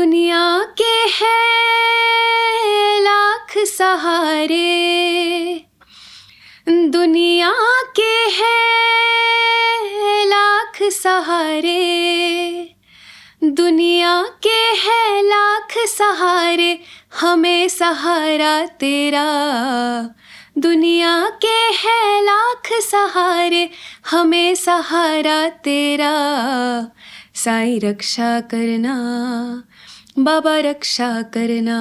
दुनिया के हैं लाख सहारे, दुनिया के हैं लाख सहारे, दुनिया के हैं लाख सहारे, हमें सहारा तेरा। दुनिया के हैं लाख सहारे, हमें सहारा तेरा। साईं रक्षा करना, बाबा रक्षा करना,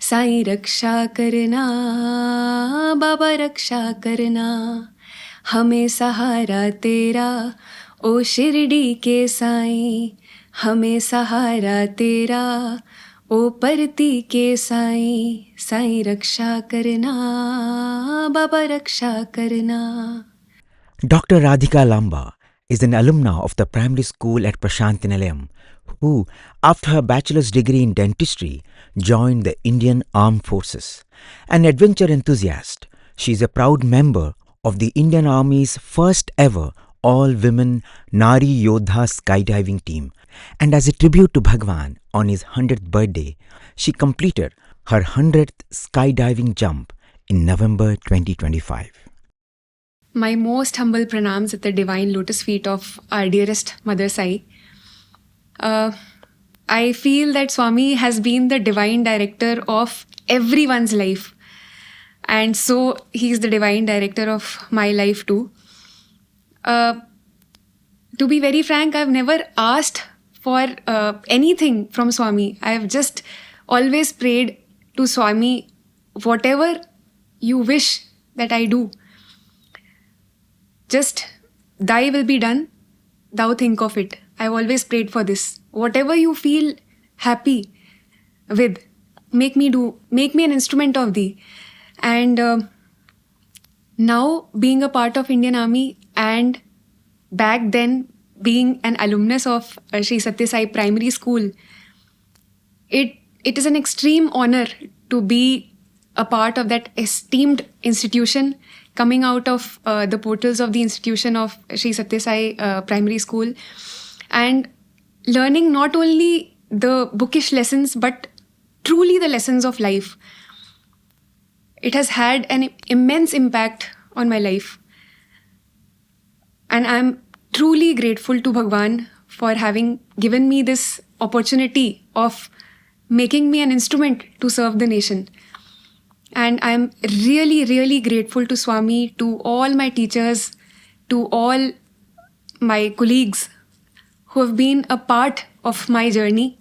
साईं रक्षा करना, बाबा रक्षा करना, हमें सहारा तेरा। ओ शिरडी के साईं, हमें सहारा तेरा। ओ परती के साईं, साईं रक्षा करना, बाबा रक्षा करना। Dr. Radhika Lamba is an alumna of the primary school at Prasanthi Nilayam, who, after her bachelor's degree in dentistry, joined the Indian Armed Forces. An adventure enthusiast, she is a proud member of the Indian Army's first ever all-women Nari Yodha skydiving team. And as a tribute to Bhagawan on his 100th birthday, she completed her 100th skydiving jump in November 2025. My most humble pranams at the divine lotus feet of our dearest Mother Sai. I feel that Swami has been the divine director of everyone's life. And so he's the divine director of my life too. To be very frank, I've never asked for anything from Swami. I've just always prayed to Swami, whatever you wish that I do, just thy will be done, thou think of it. I've always prayed for this. Whatever you feel happy with, make me do, make me an instrument of thee. And now being a part of Indian Army and back then being an alumnus of Sri Sathya Sai Primary School, it is an extreme honor to be a part of that esteemed institution, coming out of the portals of the institution of Sri Sathya Sai Primary School and learning not only the bookish lessons but truly the lessons of life. It has had an immense impact on my life. And I'm truly grateful to Bhagawan for having given me this opportunity of making me an instrument to serve the nation. And I'm really, really grateful to Swami, to all my teachers, to all my colleagues who have been a part of my journey.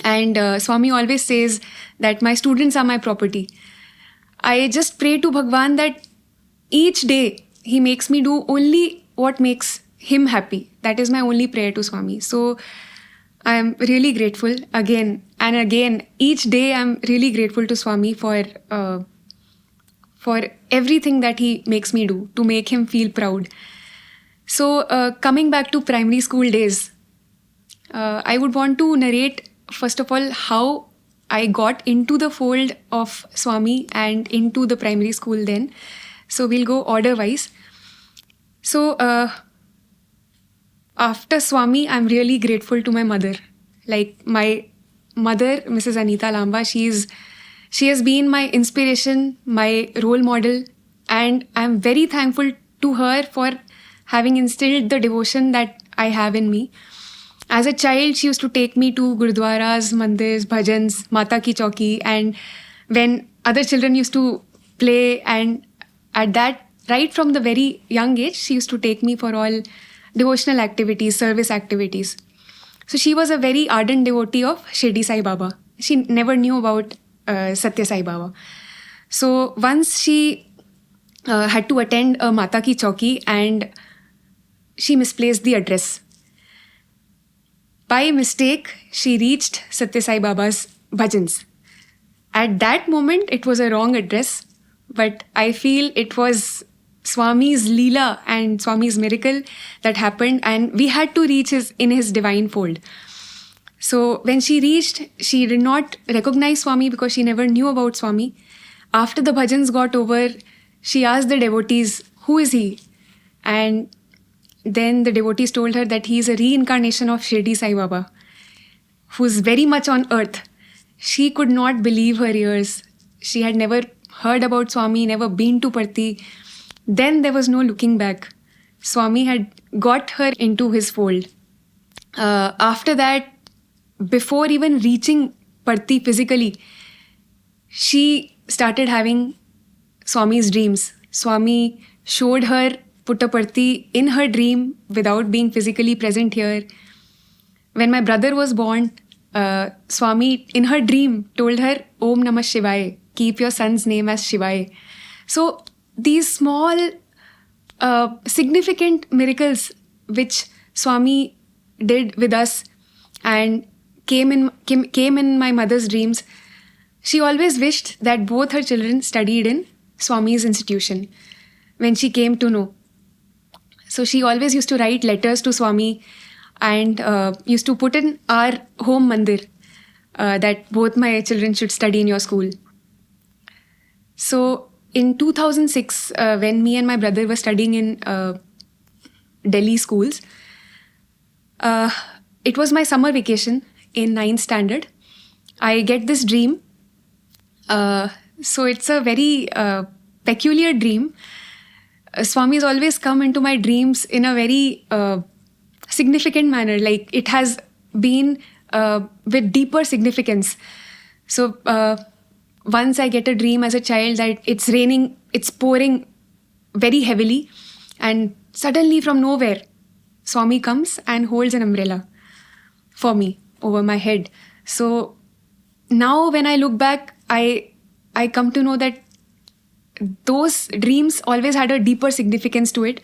And Swami always says that my students are my property. I just pray to Bhagavan that each day he makes me do only what makes him happy. That is my only prayer to Swami. So I am really grateful again and again. Each day I'm really grateful to Swami for everything that he makes me do to make him feel proud. So coming back to primary school days, I would want to narrate first of all how I got into the fold of Swami and into the primary school then. So we'll go order wise. So after Swami, I'm really grateful to my mother. Like my mother, Mrs. Anita Lamba, she has been my inspiration, my role model, and I'm very thankful to her for having instilled the devotion that I have in me. As a child, she used to take me to gurdwaras, mandirs, bhajans, Mata Ki Chauki, and when other children used to play, and at that, right from the very young age, she used to take me for all devotional activities, service activities. So she was a very ardent devotee of Shirdi Sai Baba. She never knew about Satya Sai Baba. So once she had to attend a Mata Ki Chauki and she misplaced the address. By mistake, she reached Satya Sai Baba's Bhajans. At that moment, it was a wrong address, but I feel it was Swami's Leela and Swami's miracle that happened, and we had to reach in his divine fold. So when she reached, she did not recognize Swami because she never knew about Swami. After the bhajans got over, she asked the devotees, "Who is he?" And then the devotees told her that he is a reincarnation of Shirdi Sai Baba. who's very much on earth, she could not believe her ears. She had never heard about Swami, never been to Parthi. Then there was no looking back. Swami had got her into his fold. After that, before even reaching Parthi physically, she started having Swami's dreams. Swami showed her Puttaparthi in her dream without being physically present here. When my brother was born, Swami in her dream told her, Om Namah Shivaya, keep your son's name as Shivaya. So these small significant miracles which Swami did with us and came in my mother's dreams, she always wished that both her children studied in Swami's institution when she came to know. So she always used to write letters to Swami and used to put in our home mandir that both my children should study in your school. So in 2006, when me and my brother were studying in Delhi schools, it was my summer vacation in 9th standard. I get this dream. So it's a very peculiar dream. Swami has always come into my dreams in a very significant manner. Like it has been with deeper significance. So once I get a dream as a child that it's raining, it's pouring very heavily, and suddenly from nowhere, Swami comes and holds an umbrella for me over my head. So now when I look back, I come to know that those dreams always had a deeper significance to it.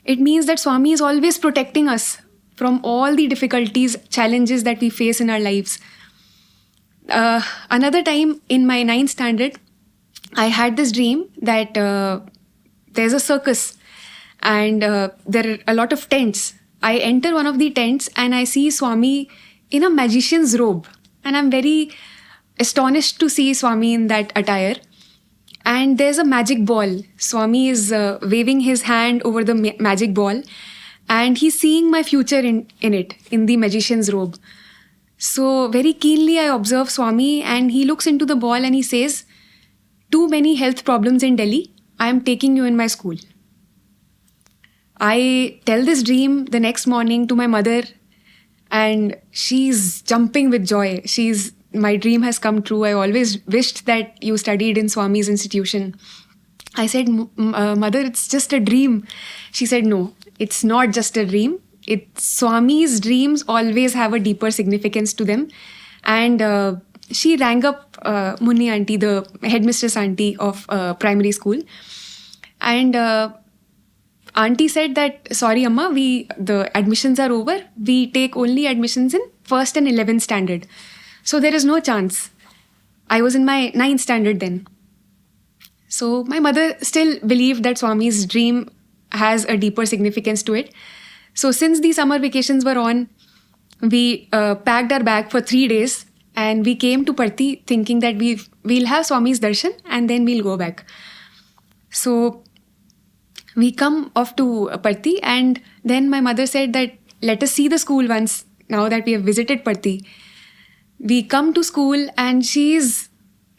It means that Swami is always protecting us from all the difficulties, challenges that we face in our lives. Another time in my 9th standard, I had this dream that there's a circus and there are a lot of tents. I enter one of the tents and I see Swami in a magician's robe. And I'm very astonished to see Swami in that attire. And there's a magic ball. Swami is waving his hand over the magic ball. And he's seeing my future in it, in the magician's robe. So very keenly I observe Swami and he looks into the ball and he says, too many health problems in Delhi. I am taking you in my school. I tell this dream the next morning to my mother and she's jumping with joy. My dream has come true. I always wished that you studied in Swami's institution. I said, Mother, it's just a dream. She said, no, it's not just a dream. Swami's dreams always have a deeper significance to them. And she rang up Munni auntie, the headmistress auntie of primary school. And auntie said that, sorry Amma, the admissions are over. We take only admissions in 1st and 11th standard. So there is no chance. I was in my 9th standard then. So my mother still believed that Swami's dream has a deeper significance to it. So since the summer vacations were on, we packed our bag for 3 days and we came to Parthi thinking that we'll have Swami's darshan and then we'll go back. So we come off to Parthi and then my mother said that let us see the school once now that we have visited Parthi. We come to school and she's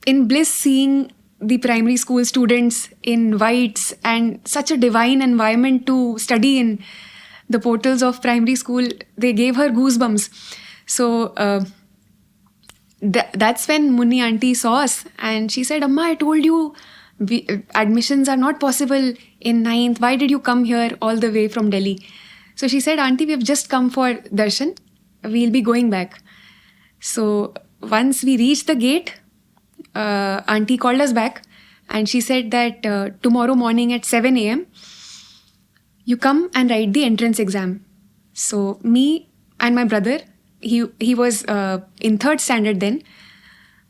in bliss seeing the primary school students in whites and such a divine environment to study in. The portals of primary school, they gave her goosebumps. So that's when Munni auntie saw us and she said, Amma, I told you admissions are not possible in 9th. Why did you come here all the way from Delhi? So she said, Auntie, we have just come for darshan. We'll be going back. So once we reached the gate, auntie called us back and she said that tomorrow morning at 7 a.m., you come and write the entrance exam. So me and my brother, he was in 3rd standard then.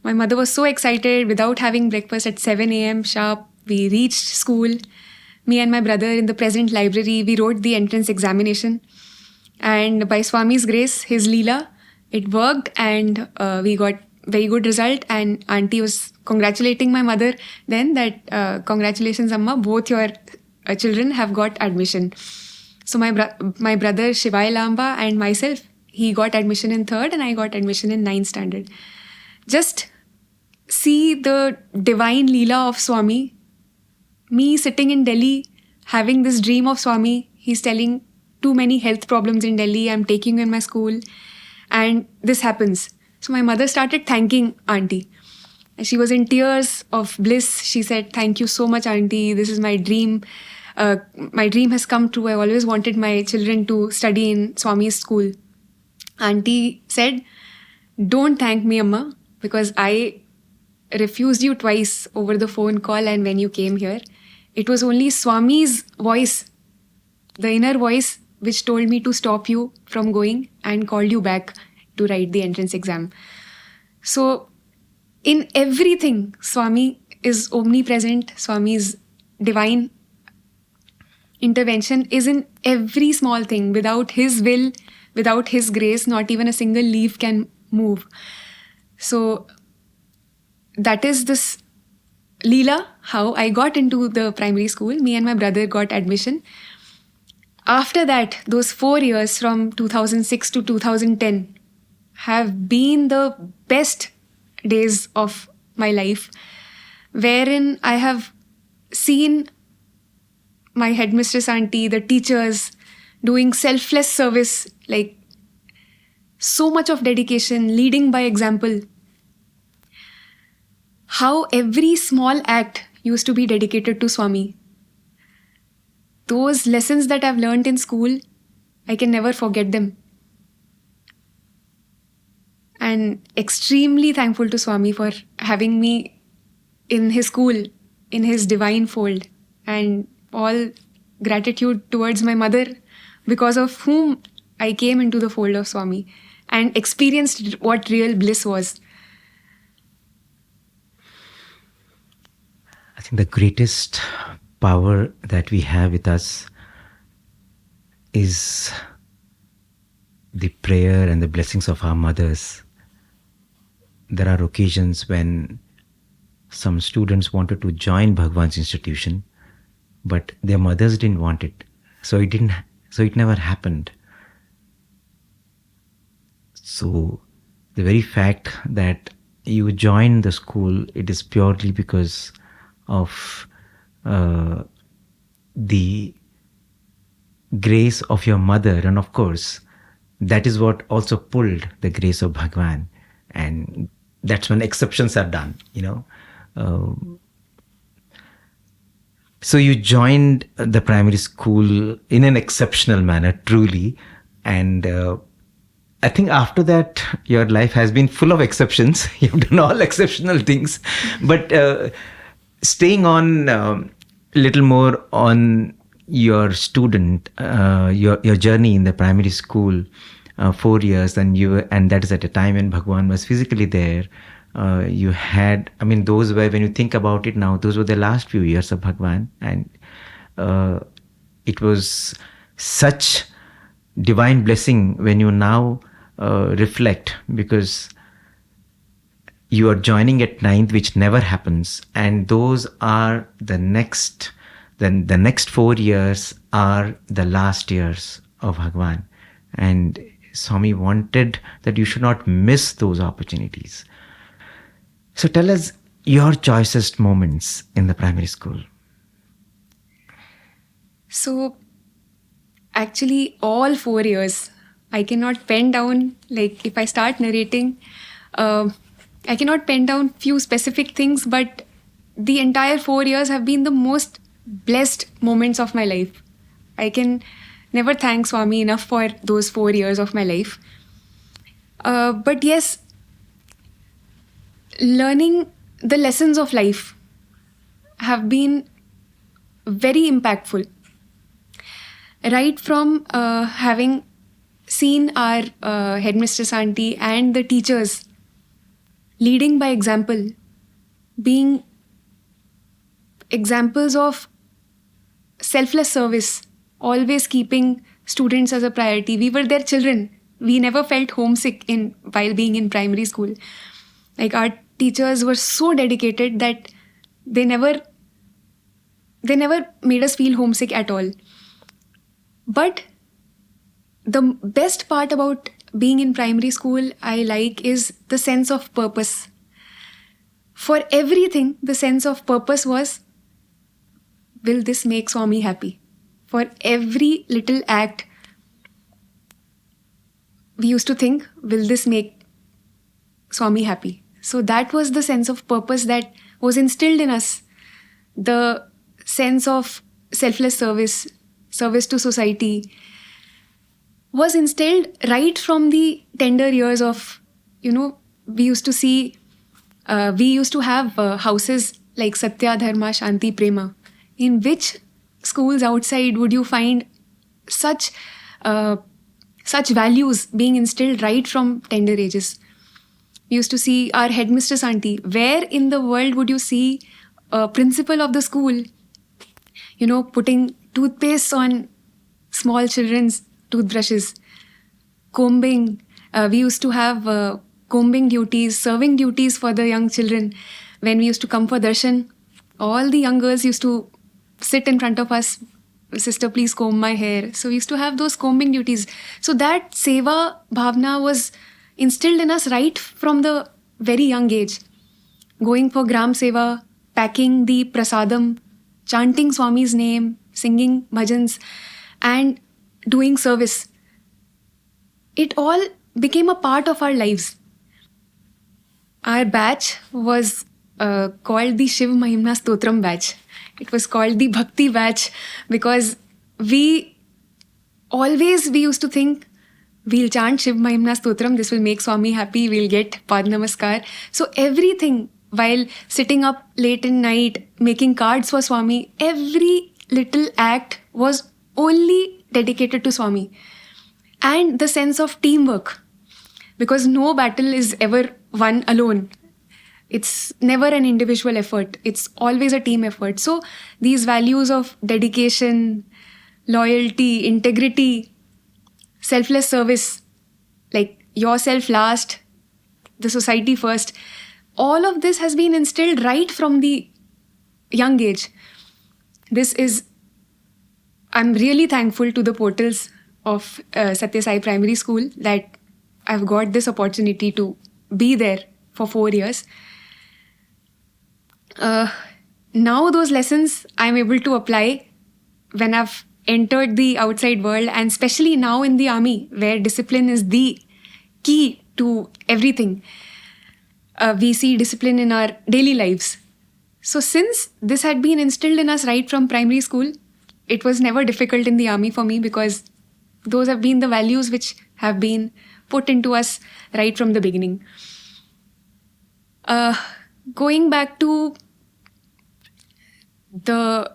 My mother was so excited. Without having breakfast at 7 a.m. sharp, we reached school. Me and my brother in the present library, we wrote the entrance examination. And by Swami's grace, his Leela, it worked and we got very good result. And auntie was congratulating my mother then that congratulations Amma, both your children have got admission. So my brother Shivaya Lamba and myself, He got admission in 3rd and I got admission in 9th standard. Just see the divine Leela of Swami. Me sitting in Delhi, having this dream of Swami. He's telling too many health problems in Delhi. I'm taking you in my school. And this happens. So my mother started thanking auntie. And she was in tears of bliss. She said, "Thank you so much, auntie. This is my dream. My dream has come true. I always wanted my children to study in Swami's school." Auntie said, "Don't thank me, Amma, because I refused you twice over the phone call and when you came here. It was only Swami's voice, the inner voice, which told me to stop you from going and called you back to write the entrance exam." So, in everything, Swami is omnipresent. Swami's divine intervention is in every small thing. Without his will, without his grace, not even a single leaf can move. So, that is this Leela, how I got into the primary school. Me and my brother got admission. After that, those 4 years from 2006 to 2010 have been the best days of my life, wherein I have seen my headmistress auntie, the teachers, doing selfless service, like so much of dedication, leading by example. How every small act used to be dedicated to Swami. Those lessons that I've learned in school, I can never forget them. And extremely thankful to Swami for having me in his school, in his divine fold. And all gratitude towards my mother, because of whom I came into the fold of Swami and experienced what real bliss was. I think the greatest power that we have with us is the prayer and the blessings of our mothers. There are occasions when some students wanted to join Bhagawan's institution, but their mothers didn't want it. So it never happened. So the very fact that you joined the school, it is purely because of the grace of your mother, and of course that is what also pulled the grace of Bhagawan, and that's when exceptions are done, So you joined the primary school in an exceptional manner, truly, and I think after that your life has been full of exceptions. You've done all exceptional things, but staying on a little more on your student, your journey in the primary school, 4 years, and that is at a time when Bhagawan was physically there. You had, those were, when you think about it now, those were the last few years of Bhagawan, and it was such divine blessing when you now reflect, because you are joining at 9th, which never happens, and those are the next 4 years are the last years of Bhagawan, and Swami wanted that you should not miss those opportunities. So tell us your choicest moments in the primary school. So actually all 4 years, I cannot pen down, like if I start narrating, I cannot pen down few specific things, but the entire 4 years have been the most blessed moments of my life. I can never thank Swami enough for those 4 years of my life. But yes, learning the lessons of life have been very impactful. Right from having seen our headmistress auntie and the teachers leading by example, being examples of selfless service, always keeping students as a priority. We were their children. We never felt homesick while being in primary school. Like, our teachers were so dedicated that they never made us feel homesick at all. But the best part about being in primary school I like is the sense of purpose. For everything, the sense of purpose was, will this make Swami happy? For every little act, we used to think, will this make Swami happy? So that was the sense of purpose that was instilled in us. The sense of selfless service, service to society, was instilled right from the tender years of, we used to have houses like Sathya, Dharma, Shanti, Prema. In which schools outside would you find such values being instilled right from tender ages? We used to see our headmistress auntie. Where in the world would you see a principal of the school, putting toothpaste on small children's toothbrushes, combing? We used to have combing duties, serving duties for the young children. When we used to come for darshan, all the young girls used to sit in front of us. Sister, please comb my hair. So we used to have those combing duties. So that seva bhavna was instilled in us right from the very young age. Going for gram seva, packing the prasadam, chanting Swami's name, singing bhajans, and doing service. It all became a part of our lives. Our batch was called the Shiv Mahimna Stotram batch. It was called the Bhakti batch because we used to think, we'll chant Shiv Mahimna Stotram, this will make Swami happy, we'll get Pad Namaskar. So everything, while sitting up late in night, making cards for Swami, every little act was only dedicated to Swami. And the sense of teamwork, because no battle is ever won alone. It's never an individual effort. It's always a team effort. So these values of dedication, loyalty, integrity, selfless service, like yourself last, the society first, all of this has been instilled right from the young age. I'm really thankful to the portals of Sathya Sai Primary School that I've got this opportunity to be there for 4 years. Now those lessons I'm able to apply when I've entered the outside world, and especially now in the army where discipline is the key to everything. We see discipline in our daily lives. So since this had been instilled in us right from primary school, it was never difficult in the army for me because those have been the values which have been put into us right from the beginning. Going back to the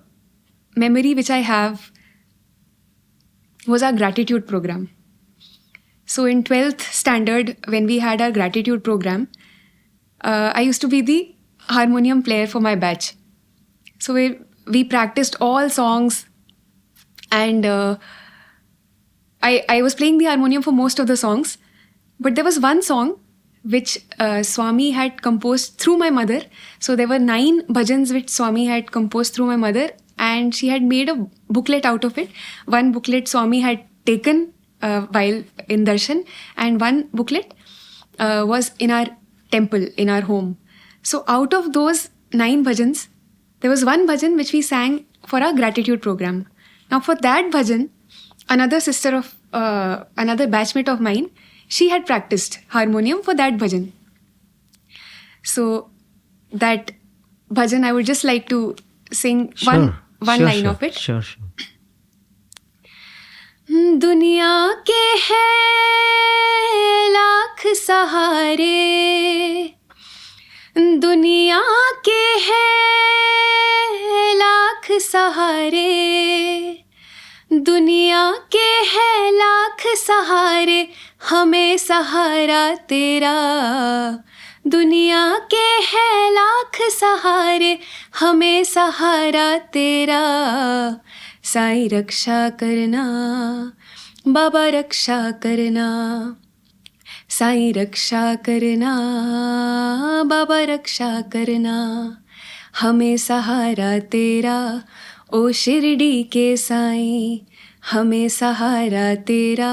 memory which I have was our gratitude program. So in 12th standard, when we had our gratitude program, I used to be the harmonium player for my batch. So we practiced all songs, and I was playing the harmonium for most of the songs. But there was one song which Swami had composed through my mother. So there were 9 bhajans which Swami had composed through my mother, and she had made a booklet out of it. One booklet Swami had taken while in darshan, and one booklet was in our temple, in our home. So out of those 9 bhajans, there was one bhajan which we sang for our gratitude program. Now for that bhajan, another sister of another batchmate of mine, she had practiced harmonium for that bhajan. So that bhajan, I would just like to sing one line of it. Sure. दुनिया के हैं लाख सहारे, दुनिया के हैं लाख सहारे, दुनिया के हैं लाख सहारे, हमें सहारा तेरा, दुनिया के हैं लाख सहारे, हमें सहारा तेरा, साईं रक्षा करना, बाबा रक्षा करना, साईं रक्षा करना, बाबा रक्षा करना, हमें सहारा तेरा, ओ शिरडी के साईं, हमें सहारा तेरा,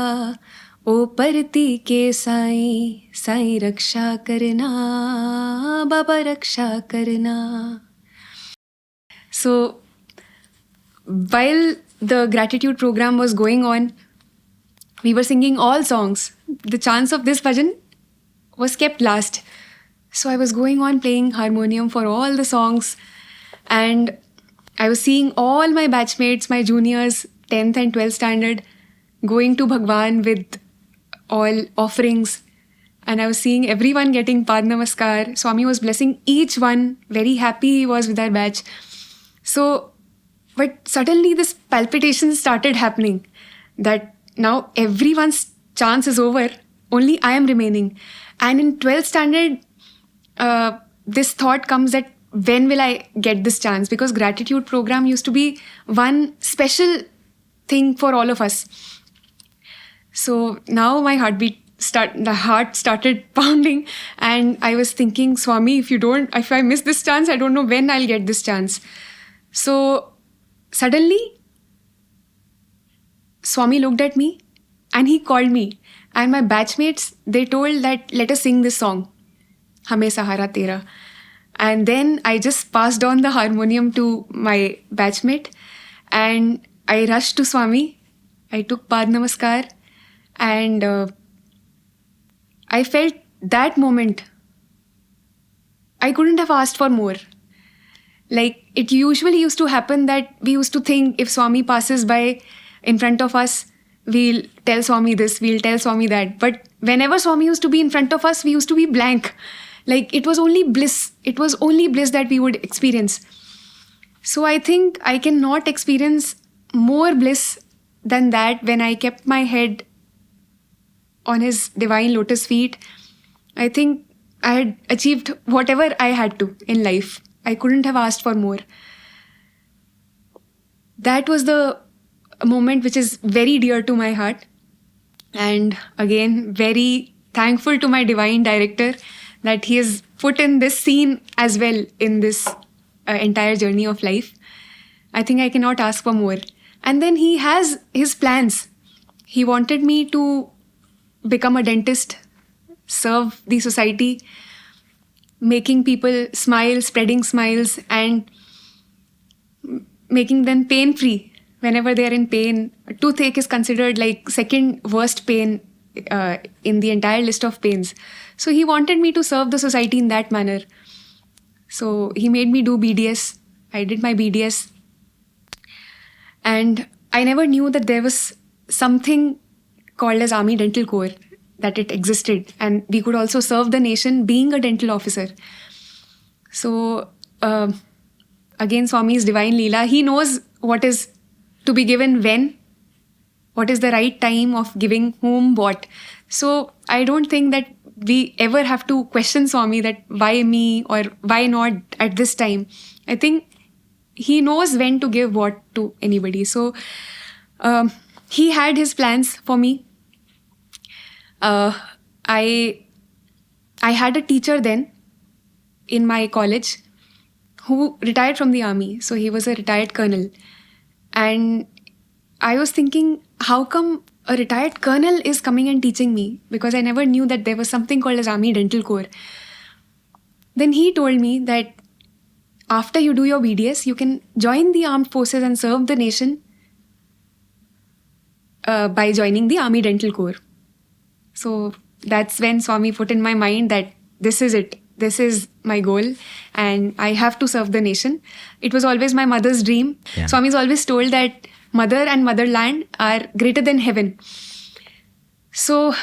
ओ परती के साईं साईं रक्षा करना बाबा रक्षा करना. So while the gratitude program was going on, we were singing all songs. The chance of this bhajan was kept last. So I was going on playing harmonium for all the songs, and I was seeing all my batchmates, my juniors, 10th and 12th standard, going to Bhagawan with all offerings. And I was seeing everyone getting Pad Namaskar. Swami was blessing each one. Very happy he was with our batch. So, but suddenly this palpitation started happening that now everyone's chance is over. Only I am remaining. And in 12th standard, this thought comes that when will I get this chance? Because gratitude program used to be one special thing for all of us. So now my the heart started pounding, and I was thinking, Swami, if I miss this chance, I don't know when I'll get this chance. So suddenly, Swami looked at me and he called me. And my batchmates, they told that, let us sing this song, Hame Sahara Tera. And then I just passed on the harmonium to my batchmate and I rushed to Swami. I took Pad Namaskar and I felt that moment, I couldn't have asked for more. Like, it usually used to happen that we used to think if Swami passes by in front of us, we'll tell Swami this, we'll tell Swami that. But whenever Swami used to be in front of us, we used to be blank. Like, it was only bliss. It was only bliss that we would experience. So I think I cannot experience more bliss than that when I kept my head on his divine lotus feet. I think I had achieved whatever I had to in life. I couldn't have asked for more. That was the moment which is very dear to my heart. And again, very thankful to my divine director that he has put in this scene as well in this entire journey of life. I think I cannot ask for more. And then he has his plans. He wanted me to become a dentist, serve the society, making people smile, spreading smiles, and making them pain-free whenever they are in pain. Toothache is considered like second worst pain in the entire list of pains. So he wanted me to serve the society in that manner. So he made me do BDS. I did my BDS. And I never knew that there was something called as Army Dental Corps, that it existed. And we could also serve the nation being a dental officer. So again, Swami's divine Leela, he knows what is to be given when, what is the right time of giving whom what. So I don't think that we ever have to question Swami that why me or why not at this time. I think he knows when to give what to anybody. So he had his plans for me. I had a teacher then in my college who retired from the army. So he was a retired colonel. And I was thinking, how come a retired colonel is coming and teaching me? Because I never knew that there was something called as Army Dental Corps. Then he told me that after you do your BDS, you can join the armed forces and serve the nation by joining the Army Dental Corps. So that's when Swami put in my mind that this is it. This is my goal and I have to serve the nation. It was always my mother's dream. Yeah. Swami's always told that mother and motherland are greater than heaven. So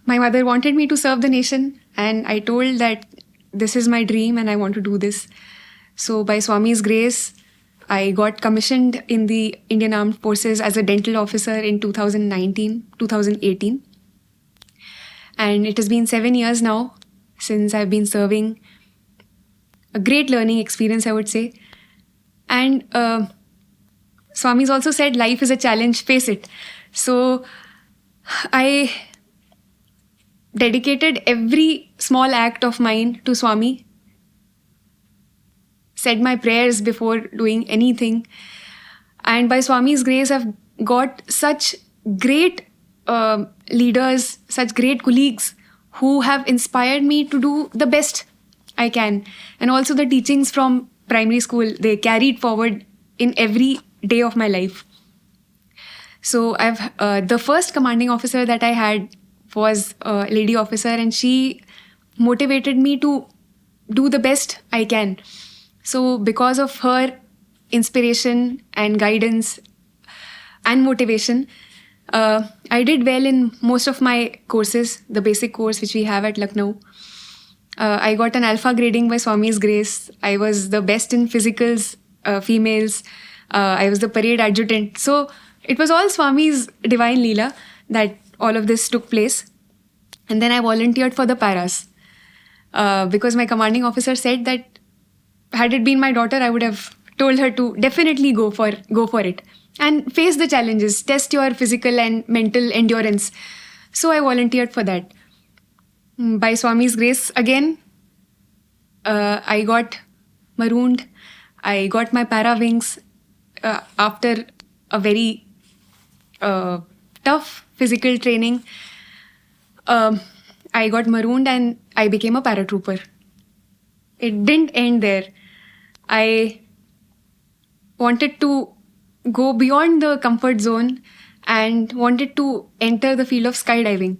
my mother wanted me to serve the nation and I told that this is my dream and I want to do this. So by Swami's grace, I got commissioned in the Indian Armed Forces as a dental officer in 2018. And it has been 7 years now since I've been serving. A great learning experience, I would say. And Swami's also said life is a challenge, face it. So I dedicated every small act of mine to Swami, said my prayers before doing anything. And by Swami's grace, I've got such great leaders, such great colleagues who have inspired me to do the best I can. And also the teachings from primary school, they carried forward in every day of my life. So the first commanding officer that I had was a lady officer, and she motivated me to do the best I can. So because of her inspiration and guidance and motivation, I did well in most of my courses, the basic course which we have at Lucknow. I got an alpha grading by Swami's grace. I was the best in physicals, females. I was the parade adjutant. So it was all Swami's divine Leela that all of this took place. And then I volunteered for the paras. Because my commanding officer said that had it been my daughter, I would have told her to definitely go for it and face the challenges, test your physical and mental endurance. So I volunteered for that. By Swami's grace, again, I got marooned. I got my para wings after a very tough physical training. I got marooned and I became a paratrooper. It didn't end there. I wanted to go beyond the comfort zone and wanted to enter the field of skydiving.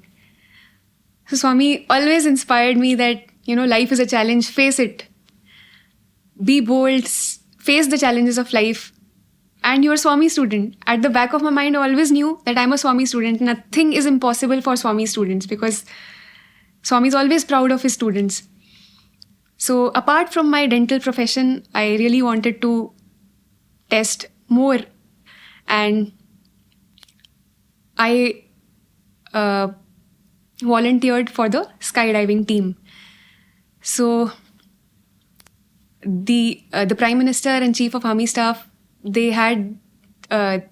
So Swami always inspired me that, life is a challenge, face it. Be bold, face the challenges of life. And you're a Swami student. At the back of my mind, I always knew that I'm a Swami student. Nothing is impossible for Swami students because Swami is always proud of his students. So apart from my dental profession, I really wanted to test more. And I volunteered for the skydiving team. So the Prime Minister and Chief of Army Staff, they had a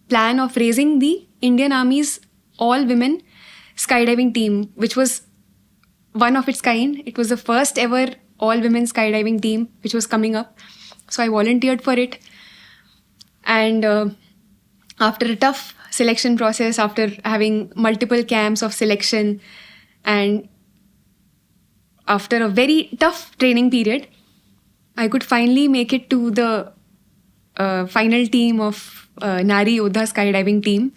plan of raising the Indian Army's all-women skydiving team, which was one of its kind. It was the first ever all-women skydiving team which was coming up. So I volunteered for it. And after a tough selection process, after having multiple camps of selection, and after a very tough training period, I could finally make it to the final team of Nari Yodha skydiving team.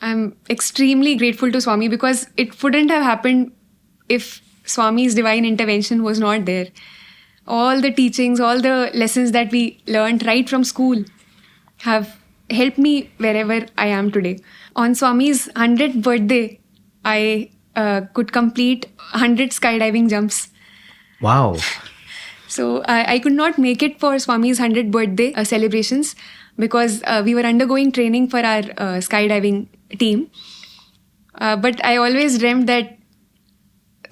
I'm extremely grateful to Swami because it wouldn't have happened if Swami's divine intervention was not there. All the teachings, all the lessons that we learned right from school have helped me wherever I am today. On Swami's 100th birthday, I could complete 100 skydiving jumps. Wow. So I could not make it for Swami's 100th birthday celebrations because we were undergoing training for our skydiving team. But I always dreamt that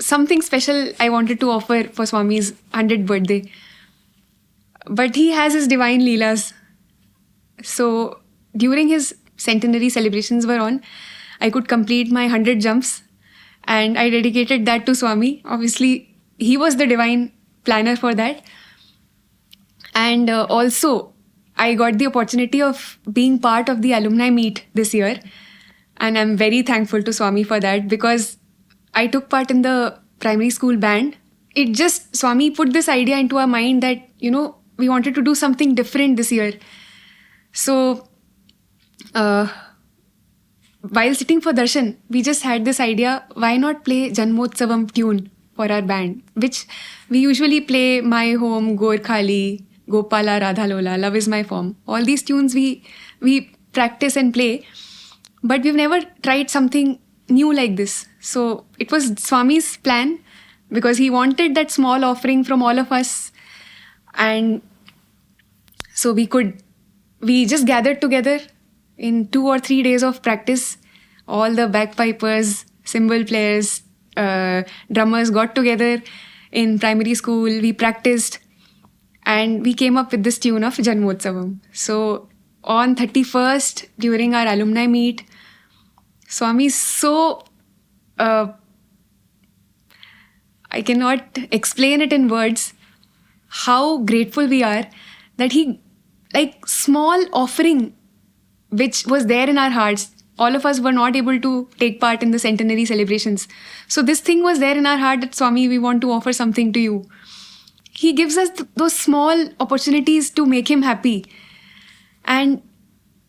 something special I wanted to offer for Swami's 100th birthday. But he has his divine leelas. So during his centenary celebrations were on, I could complete my 100 jumps and I dedicated that to Swami. Obviously, he was the divine planner for that. And also, I got the opportunity of being part of the alumni meet this year. And I'm very thankful to Swami for that because I took part in the primary school band. Swami put this idea into our mind that, we wanted to do something different this year. So, while sitting for darshan, we just had this idea, why not play Janmotsavam tune for our band, which we usually play My Home, Gorkhali, Gopala, Radha Lola, Love is My Form. All these tunes we practice and play, but we've never tried something new like this. So it was Swami's plan because he wanted that small offering from all of us. And so we just gathered together in 2 or 3 days of practice. All the bagpipers, cymbal players, drummers got together in primary school. We practiced and we came up with this tune of Janmotsavam. So on 31st, during our alumni meet, Swami is so... I cannot explain it in words how grateful we are that he, small offering which was there in our hearts. All of us were not able to take part in the centenary celebrations. So this thing was there in our heart that, Swami, we want to offer something to you. He gives us those small opportunities to make him happy. And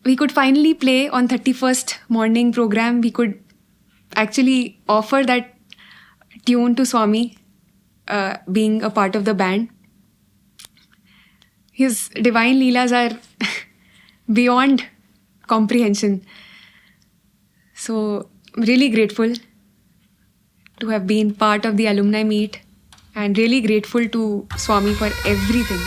we could finally play on 31st morning program. We could actually offer that tune to Swami, being a part of the band. His divine leelas are beyond comprehension. So, I'm really grateful to have been part of the alumni meet and really grateful to Swami for everything.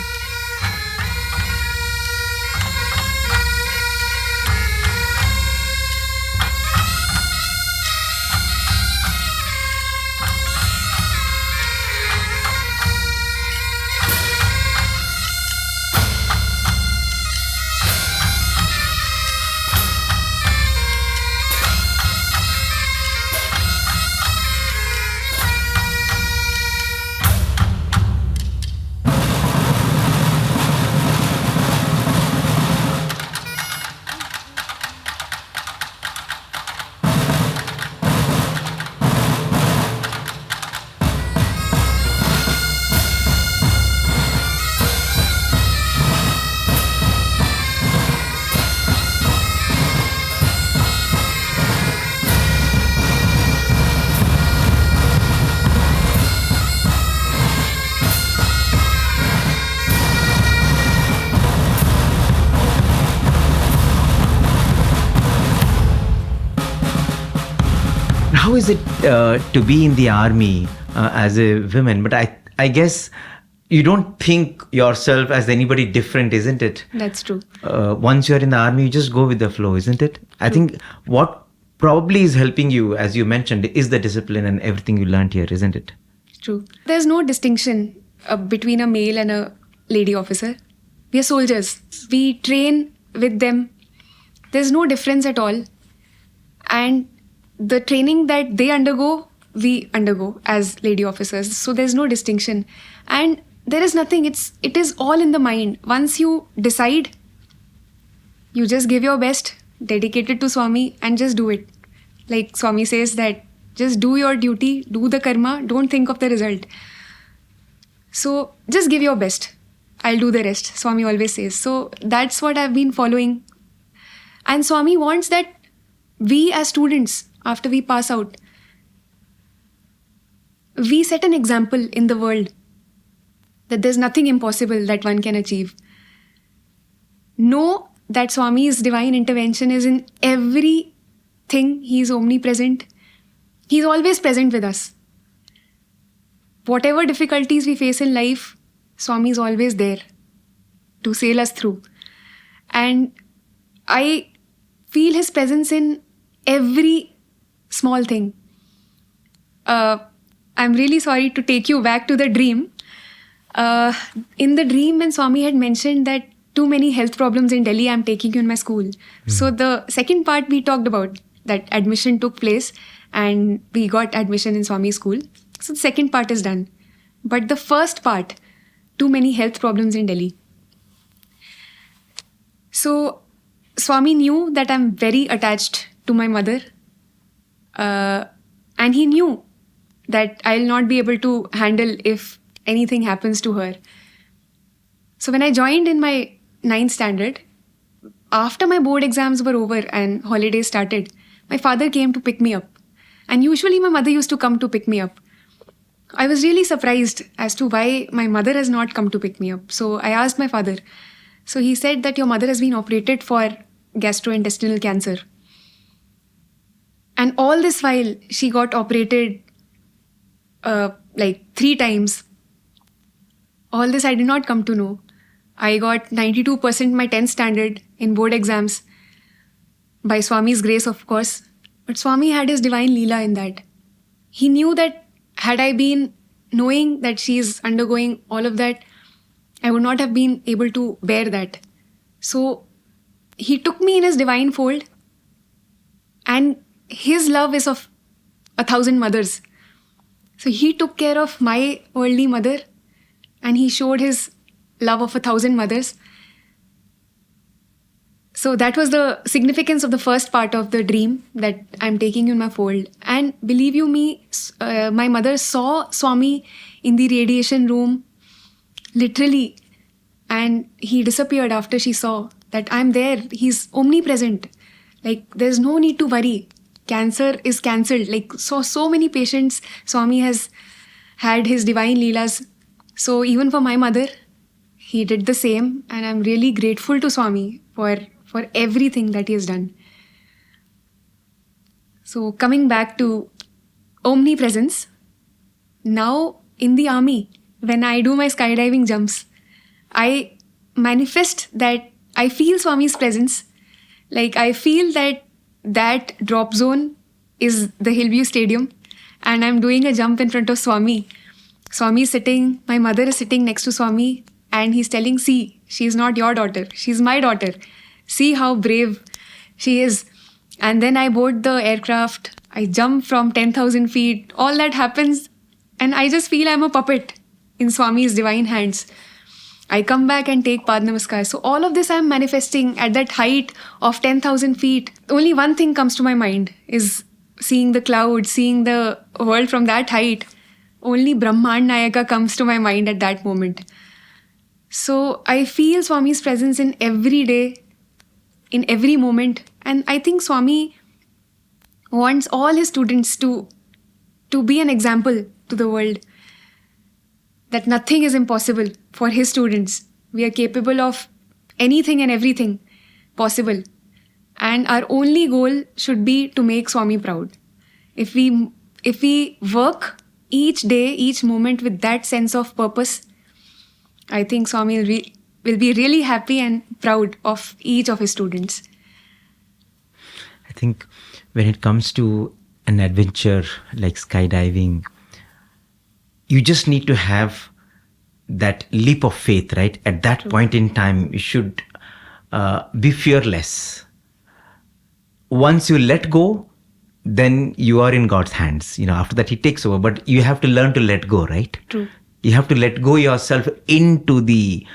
How is it to be in the army as a woman? But I guess you don't think yourself as anybody different, isn't it? That's true. Once you're in the army, you just go with the flow, isn't it? I think what probably is helping you, as you mentioned, is the discipline and everything you learned here, isn't it? True. There's no distinction between a male and a lady officer. We are soldiers. We train with them. There's no difference at all. And the training that they undergo, we undergo as lady officers. So there's no distinction. And there is nothing. It is all in the mind. Once you decide, you just give your best, dedicate it to Swami, and just do it. Like Swami says that just do your duty, do the karma, don't think of the result. So just give your best. I'll do the rest, Swami always says. So that's what I've been following. And Swami wants that we as students, after we pass out, we set an example in the world that there's nothing impossible that one can achieve. Know that Swami's divine intervention is in everything. He's omnipresent. He's always present with us. Whatever difficulties we face in life, Swami is always there to sail us through. And I feel his presence in every small thing. I'm really sorry to take you back to the dream. In the dream, when Swami had mentioned that too many health problems in Delhi, I'm taking you in my school. So the second part we talked about, that admission took place and we got admission in Swami's school. So the second part is done. But the first part, too many health problems in Delhi. So Swami knew that I'm very attached to my mother. And he knew that I'll not be able to handle if anything happens to her. So when I joined in my 9th standard, after my board exams were over and holidays started, my father came to pick me up. And usually my mother used to come to pick me up. I was really surprised as to why my mother has not come to pick me up. So I asked my father. So he said that your mother has been operated for gastrointestinal cancer. And all this while, she got operated like 3 times. All this I did not come to know. I got 92% my 10th standard in board exams. By Swami's grace, of course. But Swami had his divine leela in that. He knew that had I been knowing that she is undergoing all of that, I would not have been able to bear that. So he took me in his divine fold, and his love is of 1,000 mothers. So he took care of my worldly mother, and he showed his love of 1,000 mothers. So that was the significance of the first part of the dream, that I'm taking you in my fold. And believe you me, my mother saw Swami in the radiation room, literally. And he disappeared after she saw that I'm there. He's omnipresent. Like, there's no need to worry. Cancer is cancelled. Like, so many patients, Swami has had his divine leelas. So even for my mother, he did the same. And I'm really grateful to Swami for everything that he has done. So coming back to omnipresence, now in the army, when I do my skydiving jumps, I manifest that I feel Swami's presence. Like, I feel that drop zone is the Hillview Stadium and I'm doing a jump in front of Swami. Swami is sitting, my mother is sitting next to Swami, and he's telling, see, she's not your daughter, she's my daughter. See how brave she is. And then I board the aircraft, I jump from 10,000 feet, all that happens, and I just feel I'm a puppet in Swami's divine hands. I come back and take Pad Namaskar. So all of this I'm manifesting at that height of 10,000 feet. Only one thing comes to my mind is seeing the clouds, seeing the world from that height. Only Brahman Nayaka comes to my mind at that moment. So I feel Swami's presence in every day, in every moment. And I think Swami wants all his students to be an example to the world, that nothing is impossible for his students. We are capable of anything and everything possible. And our only goal should be to make Swami proud. If we work each day, each moment with that sense of purpose, I think Swami will be really happy and proud of each of his students. I think when it comes to an adventure like skydiving, you just need to have that leap of faith, right? At that True. point in time, you should be fearless. Once you let go, then you are in God's hands. After that, He takes over. But you have to learn to let go, right? True. You have to let go yourself into the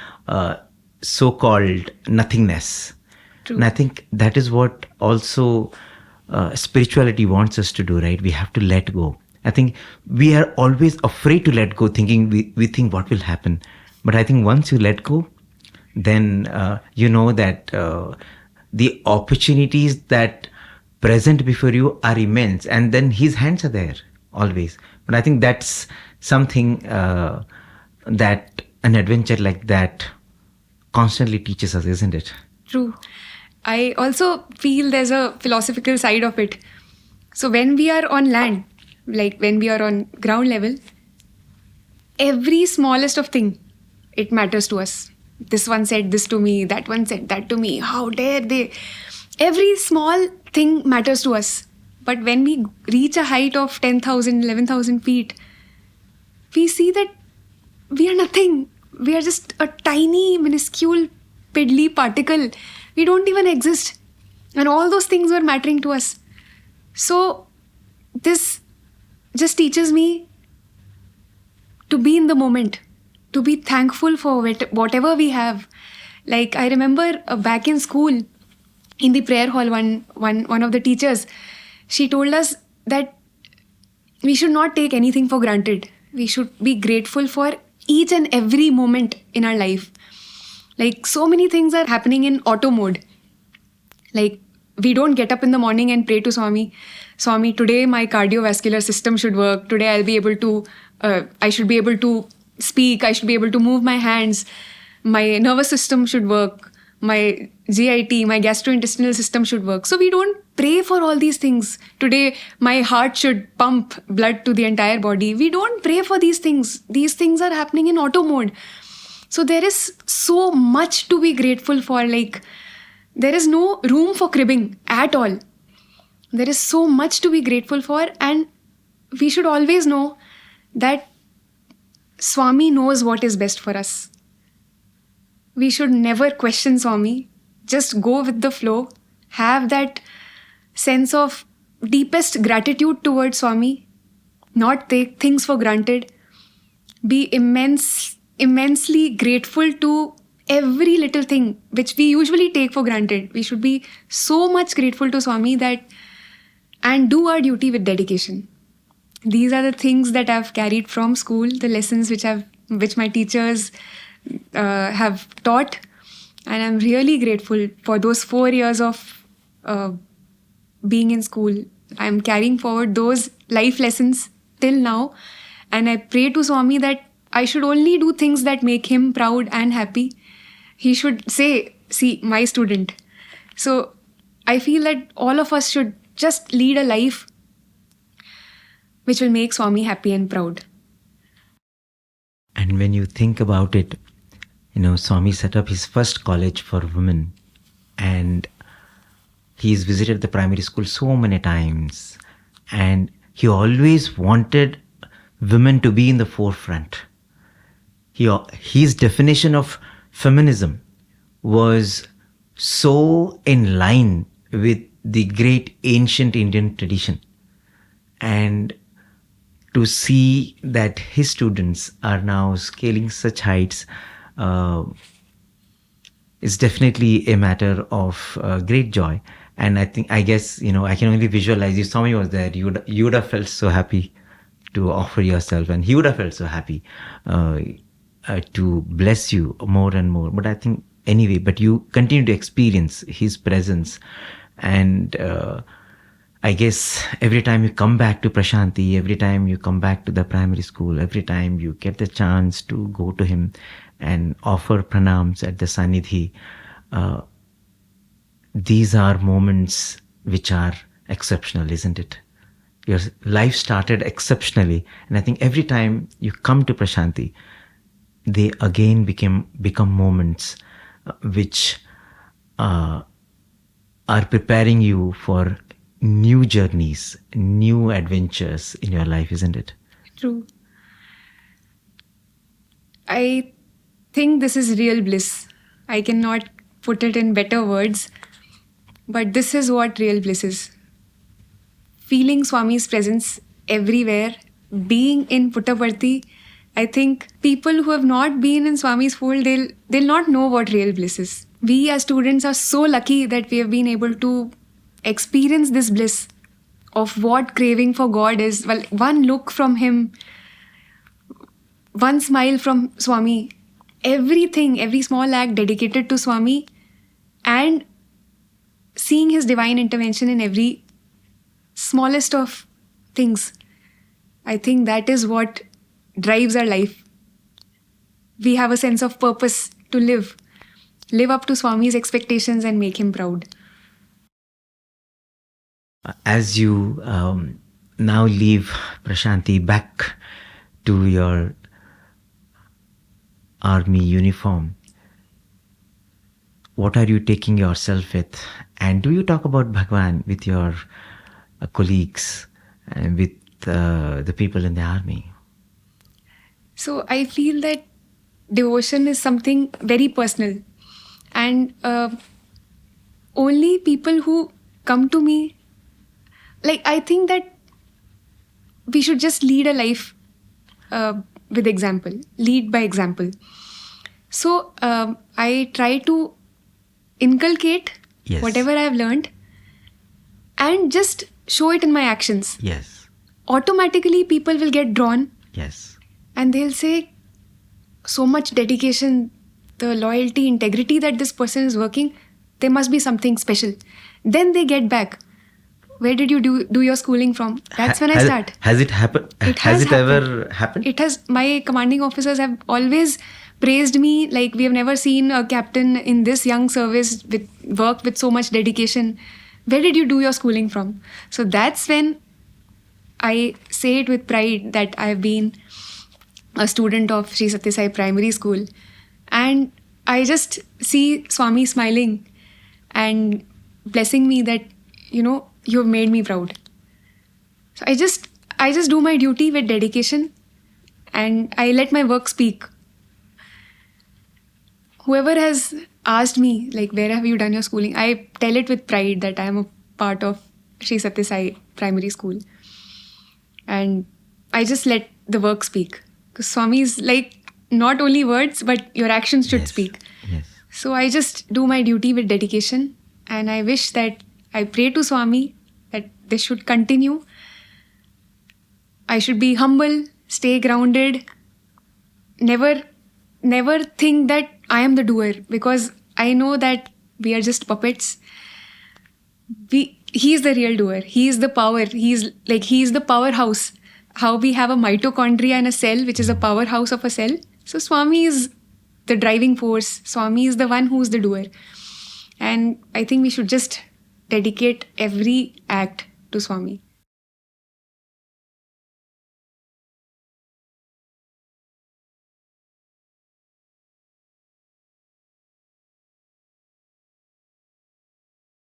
so-called nothingness. True. And I think that is what also spirituality wants us to do, right? We have to let go. I think we are always afraid to let go, thinking we think what will happen. But I think once you let go, then you know that the opportunities that present before you are immense, and then His hands are there always. But I think that's something that an adventure like that constantly teaches us, isn't it? True. I also feel there's a philosophical side of it. So when we are on land, like when we are on ground level, every smallest of thing, it matters to us. This one said this to me, that one said that to me. How dare they? Every small thing matters to us. But when we reach a height of 10,000, 11,000 feet, we see that we are nothing. We are just a tiny, minuscule, piddly particle. We don't even exist. And all those things were mattering to us. So this just teaches me to be in the moment, to be thankful for whatever we have. Like, I remember back in school, in the prayer hall, one of the teachers, she told us that we should not take anything for granted. We should be grateful for each and every moment in our life. Like, so many things are happening in auto mode. Like, we don't get up in the morning and pray to Swami, Swami, today my cardiovascular system should work. Today I should be able to speak. I should be able to move my hands. My nervous system should work. My GIT, my gastrointestinal system should work. So we don't pray for all these things. Today, my heart should pump blood to the entire body. We don't pray for these things. These things are happening in auto mode. So there is so much to be grateful for. Like, there is no room for cribbing at all. There is so much to be grateful for, and we should always know that Swami knows what is best for us. We should never question Swami. Just go with the flow. Have that sense of deepest gratitude towards Swami. Not take things for granted. Be immensely grateful to every little thing which we usually take for granted. We should be so much grateful to Swami and do our duty with dedication. These are the things that I've carried from school, the lessons which my teachers have taught, and I'm really grateful for those 4 years of being in school. I'm carrying forward those life lessons till now, and I pray to Swami that I should only do things that make him proud and happy. He should say, "See, my student." So I feel that all of us should just lead a life which will make Swami happy and proud. And when you think about it, Swami set up his first college for women, and he's visited the primary school so many times, and he always wanted women to be in the forefront. His definition of feminism was so in line with the great ancient Indian tradition. And to see that his students are now scaling such heights is definitely a matter of great joy. And I guess, I can only visualize, if Swami was there, you would have felt so happy to offer yourself, and he would have felt so happy to bless you more and more. But I think anyway, but you continue to experience his presence. And I guess every time you come back to Prasanthi, every time you come back to the primary school, every time you get the chance to go to him and offer pranams at the Sannidhi, these are moments which are exceptional, isn't it? Your life started exceptionally, and I think every time you come to Prasanthi, they again become moments which are preparing you for new journeys, new adventures in your life, isn't it? True. I think this is real bliss. I cannot put it in better words, but this is what real bliss is. Feeling Swami's presence everywhere, being in Puttaparthi. I think people who have not been in Swami's fold, they'll not know what real bliss is. We as students are so lucky that we have been able to experience this bliss of what craving for God is. Well, one look from him, one smile from Swami, everything, every small act dedicated to Swami, and seeing his divine intervention in every smallest of things. I think that is what drives our life. We have a sense of purpose to live up to Swami's expectations and make him proud. As you now leave Prasanthi back to your army uniform, what are you taking yourself with? And do you talk about Bhagawan with your colleagues and with the people in the army? So I feel that devotion is something very personal, and only people who come to me, like, I think that we should just lead a life with example, lead by example. So I try to inculcate whatever I've learned and just show it in my actions. Yes. Automatically people will get drawn. Yes. And they'll say, so much dedication, the loyalty, integrity that this person is working, there must be something special. Then they get back. Where did you do your schooling from? That's when I start. Has it happened? Has it ever happened? It has. My commanding officers have always praised me. Like, we have never seen a captain in this young service work with so much dedication. Where did you do your schooling from? So that's when I say it with pride that I've been a student of Sri Sathya Sai Primary School. And I just see Swami smiling and blessing me that, you've made me proud. So I just do my duty with dedication, and I let my work speak. Whoever has asked me, like, where have you done your schooling, I tell it with pride that I am a part of Sri Sathya Sai Primary School. And I just let the work speak. Because Swami is like, not only words, but your actions should speak. Yes. So I just do my duty with dedication, and I wish that I pray to Swami that this should continue. I should be humble, stay grounded, never think that I am the doer, because I know that we are just puppets. He is the real doer. He is the power. He is the powerhouse. How we have a mitochondria in a cell, which is a powerhouse of a cell. So Swami is the driving force. Swami is the one who is the doer. And I think we should just dedicate every act to Swami.